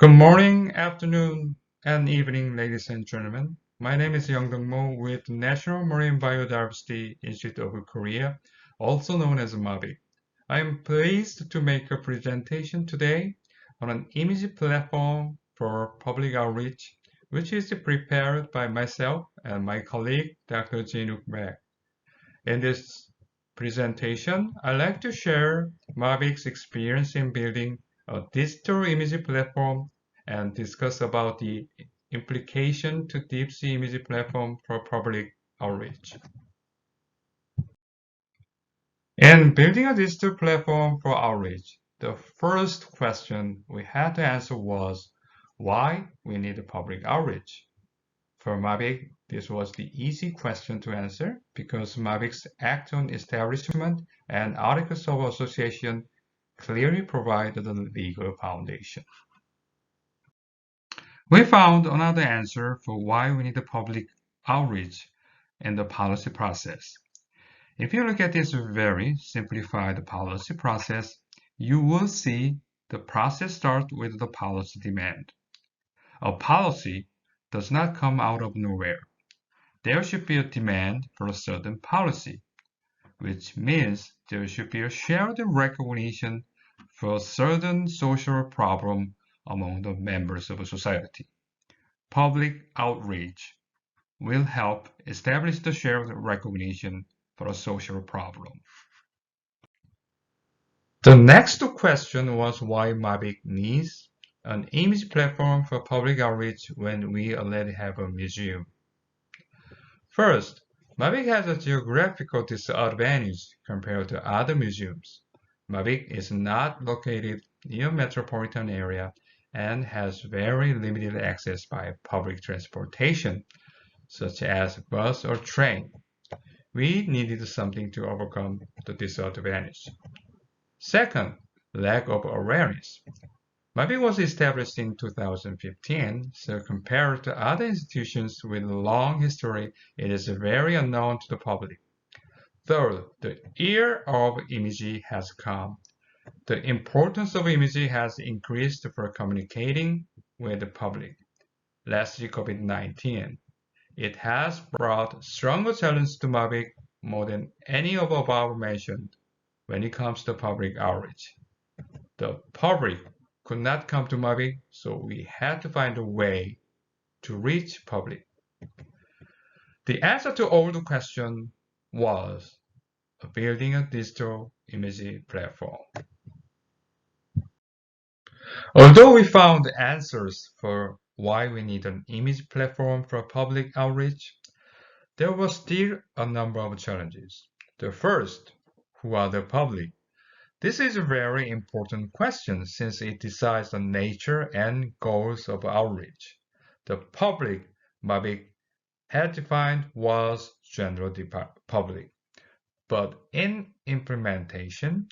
Good morning, afternoon, and evening, ladies and gentlemen. My name is Youngdawng with National Marine Biodiversity Institute of Korea, also known as MABI. I am pleased to make a presentation today on an image platform for public outreach, which is prepared by myself and my colleague, Dr. Jinwook. In this presentation, I'd like to share Mavik's experience in building a digital image platform and discuss about the implication to deep sea image platform for public outreach. In building a digital platform for outreach, the first question we had to answer was why we need public outreach. For Mavic, this was the easy question to answer because Mavic's Act on Establishment and Articles of Association clearly provided the legal foundation. We found another answer for why we need the public outreach in the policy process. If you look at this very simplified policy process, you will see the process starts with the policy demand. A policy does not come out of nowhere. There should be a demand for a certain policy, which means there should be a shared recognition for a certain social problem among the members of a society. Public outreach will help establish the shared recognition for a social problem. The next question was why Mavic needs an image platform for public outreach when we already have a museum. First, Mavic has a geographical disadvantage compared to other museums. Mavic is not located near a metropolitan area and has very limited access by public transportation, such as bus or train. We needed something to overcome the disadvantage. Second, lack of awareness. Mavic was established in 2015, so compared to other institutions with a long history, it is very unknown to the public. Third, the era of imaging has come. The importance of imaging has increased for communicating with the public. Lastly, COVID-19. It has brought stronger challenges to Mavic more than any of above mentioned when it comes to public outreach. The public could not come to Mavic, so we had to find a way to reach public. The answer to all the questions was building a digital imaging platform. Although we found answers for why we need an image platform for public outreach, there was still a number of challenges. The first, who are the public? This is a very important question since it decides the nature and goals of outreach. The public Mavic had defined was general public, but in implementation,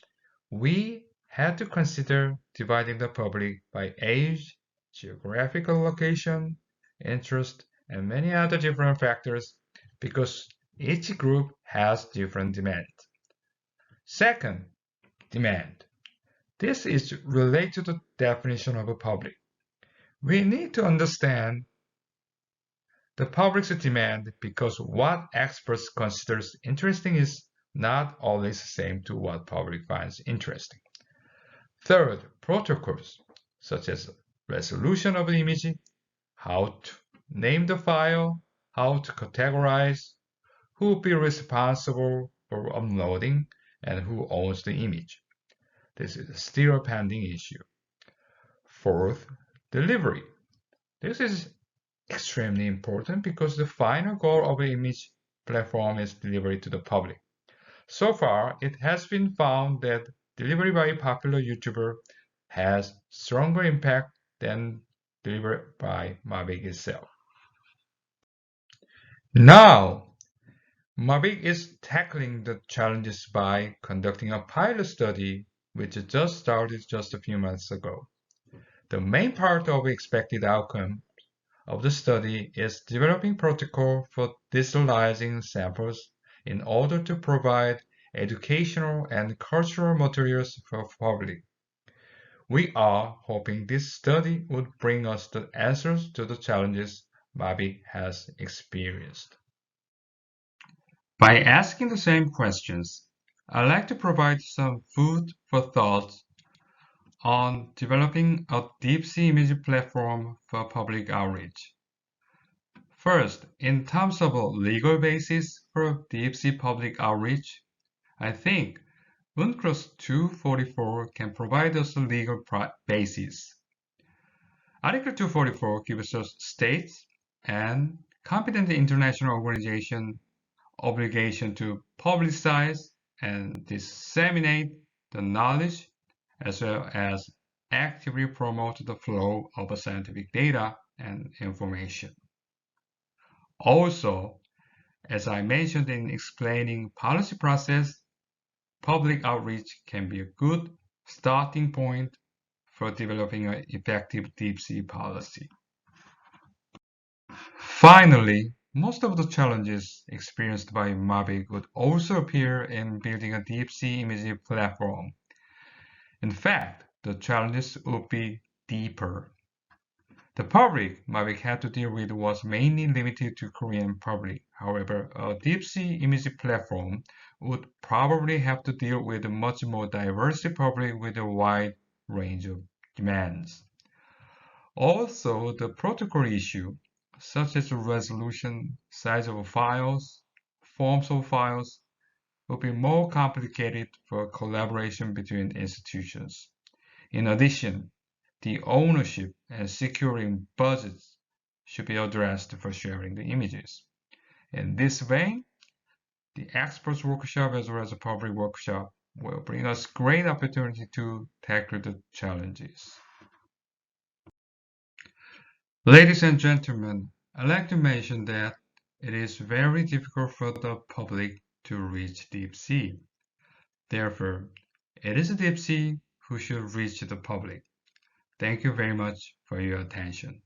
we had to consider dividing the public by age, geographical location, interest, and many other different factors because each group has different demands. Second, demand. This is related to the definition of a public. We need to understand the public's demand because what experts consider interesting is not always the same to what public finds interesting. Third, protocols, such as resolution of the image, how to name the file, how to categorize, who will be responsible for uploading, and who owns the image. This is still a pending issue. Fourth, delivery. This is extremely important because the final goal of an image platform is delivery to the public. So far, it has been found that delivery by a popular YouTuber has stronger impact than delivery by Mavic itself. Now, Mavic is tackling the challenges by conducting a pilot study which just started just a few months ago. The main part of expected outcome of the study is developing protocol for digitalizing samples in order to provide educational and cultural materials for public. We are hoping this study would bring us the answers to the challenges Mavic has experienced. By asking the same questions, I'd like to provide some food for thought on developing a deep sea image platform for public outreach. First, in terms of a legal basis for deep sea public outreach, I think UNCLOS 244 can provide us a legal basis. Article 244 gives us states and competent international organization obligation to publicize and disseminate the knowledge as well as actively promote the flow of scientific data and information. Also, as I mentioned in explaining policy process, public outreach can be a good starting point for developing an effective deep sea policy. Finally, most of the challenges experienced by Mavic would also appear in building a deep sea imaging platform. In fact, the challenges would be deeper. The public Mavic had to deal with was mainly limited to Korean public. However, a deep sea imaging platform would probably have to deal with a much more diverse public with a wide range of demands. Also, the protocol issue, such as the resolution, size of files, forms of files, will be more complicated for collaboration between institutions. In addition, the ownership and securing budgets should be addressed for sharing the images. In this way, the experts workshop as well as a public workshop will bring us great opportunity to tackle the challenges. Ladies and gentlemen, I'd like to mention that it is very difficult for the public to reach deep sea. Therefore, it is deep sea who should reach the public. Thank you very much for your attention.